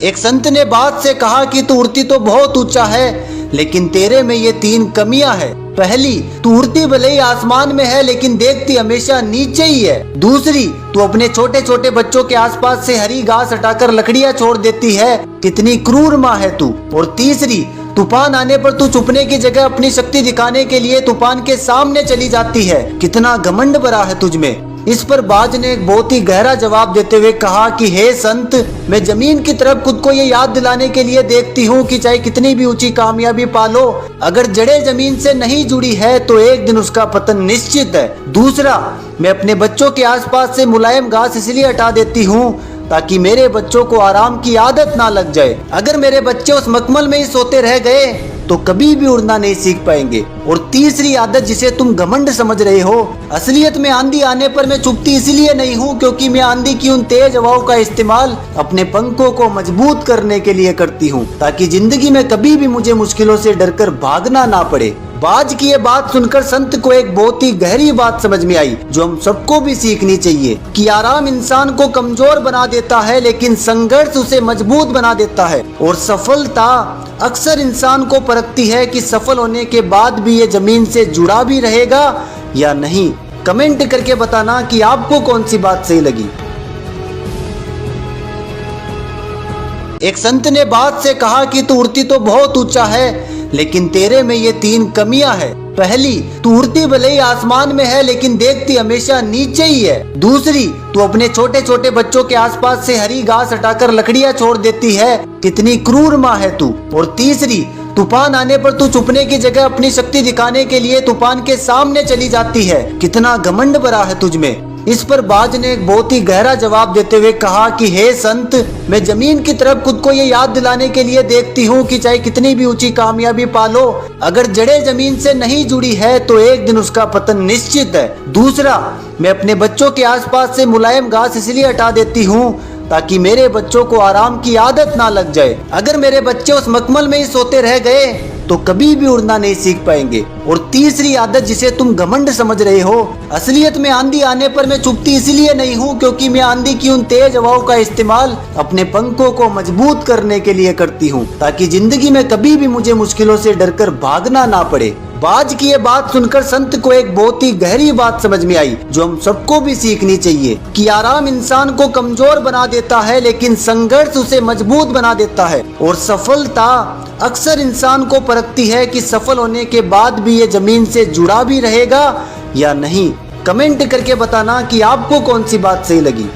एक संत ने बात से कहा कि तू उड़ती तो बहुत ऊंचा है, लेकिन तेरे में ये 3 कमियां है। पहली, तू उड़ती भले ही आसमान में है लेकिन देखती हमेशा नीचे ही है। दूसरी, तू अपने छोटे छोटे बच्चों के आसपास से हरी घास हटाकर लकड़ियां छोड़ देती है, कितनी क्रूर माँ है तू। और तीसरी, तूफान आने पर तू छुपने की जगह अपनी शक्ति दिखाने के लिए तूफान के सामने चली जाती है, कितना घमंड भरा है तुझमें। इस पर बाज ने एक बहुत ही गहरा जवाब देते हुए कहा कि हे संत, मैं जमीन की तरफ खुद को ये याद दिलाने के लिए देखती हूँ कि चाहे कितनी भी ऊंची कामयाबी पालो, अगर जड़ें जमीन से नहीं जुड़ी है तो एक दिन उसका पतन निश्चित है। दूसरा, मैं अपने बच्चों के आसपास से मुलायम घास इसलिए हटा देती हूँ ताकि मेरे बच्चों को आराम की आदत ना लग जाए। अगर मेरे बच्चे उस मखमल में ही सोते रह गए तो कभी भी उड़ना नहीं सीख पाएंगे। और तीसरी आदत जिसे तुम घमंड समझ रहे हो, असलियत में आंधी आने पर मैं चुपती इसलिए नहीं हूँ क्योंकि मैं आंधी की उन तेज हवाओं का इस्तेमाल अपने पंखों को मजबूत करने के लिए करती हूँ, ताकि जिंदगी में कभी भी मुझे मुश्किलों से डरकर भागना ना पड़े। बाज की ये बात सुनकर संत को एक बहुत ही गहरी बात समझ में आई जो हम सबको भी सीखनी चाहिए कि आराम इंसान को कमजोर बना देता है लेकिन संघर्ष उसे मजबूत बना देता है। और सफलता अक्सर इंसान को परखती है कि सफल होने के बाद भी ये जमीन से जुड़ा भी रहेगा या नहीं। कमेंट करके बताना कि आपको कौन सी बात सही लगी। एक संत ने बात से कहा कि तू उड़ती तो बहुत ऊंचा है, लेकिन तेरे में ये 3 कमियां है। पहली, तू उड़ती भले ही आसमान में है लेकिन देखती हमेशा नीचे ही है। दूसरी, तू अपने छोटे छोटे बच्चों के आसपास से हरी घास हटाकर लकड़ियां छोड़ देती है, कितनी क्रूर माँ है तू। और तीसरी, तूफान आने पर तू छुपने की जगह अपनी शक्ति दिखाने के लिए तूफान के सामने चली जाती है, कितना घमंड भरा है तुझमें। इस पर बाज ने एक बहुत ही गहरा जवाब देते हुए कहा कि हे संत, मैं जमीन की तरफ खुद को ये याद दिलाने के लिए देखती हूँ कि चाहे कितनी भी ऊंची कामयाबी पालो, अगर जड़ें जमीन से नहीं जुड़ी है तो एक दिन उसका पतन निश्चित है। दूसरा, मैं अपने बच्चों के आसपास से मुलायम घास इसलिए हटा देती हूँ ताकि मेरे बच्चों को आराम की आदत ना लग जाए। अगर मेरे बच्चे उस मखमल में ही सोते रह गए तो कभी भी उड़ना नहीं सीख पाएंगे। और तीसरी आदत जिसे तुम घमंड समझ रहे हो, असलियत में आंधी आने पर मैं चुपती इसलिए नहीं हूँ क्योंकि मैं आंधी की उन तेज हवाओं का इस्तेमाल अपने पंखों को मजबूत करने के लिए करती हूँ, ताकि जिंदगी में कभी भी मुझे मुश्किलों से डरकर भागना ना पड़े। बाज की ये बात सुनकर संत को एक बहुत ही गहरी बात समझ में आई जो हम सबको भी सीखनी चाहिए कि आराम इंसान को कमजोर बना देता है लेकिन संघर्ष उसे मजबूत बना देता है। और सफलता अक्सर इंसान को परखती है कि सफल होने के बाद भी ये जमीन से जुड़ा भी रहेगा या नहीं। कमेंट करके बताना कि आपको कौन सी बात सही लगी।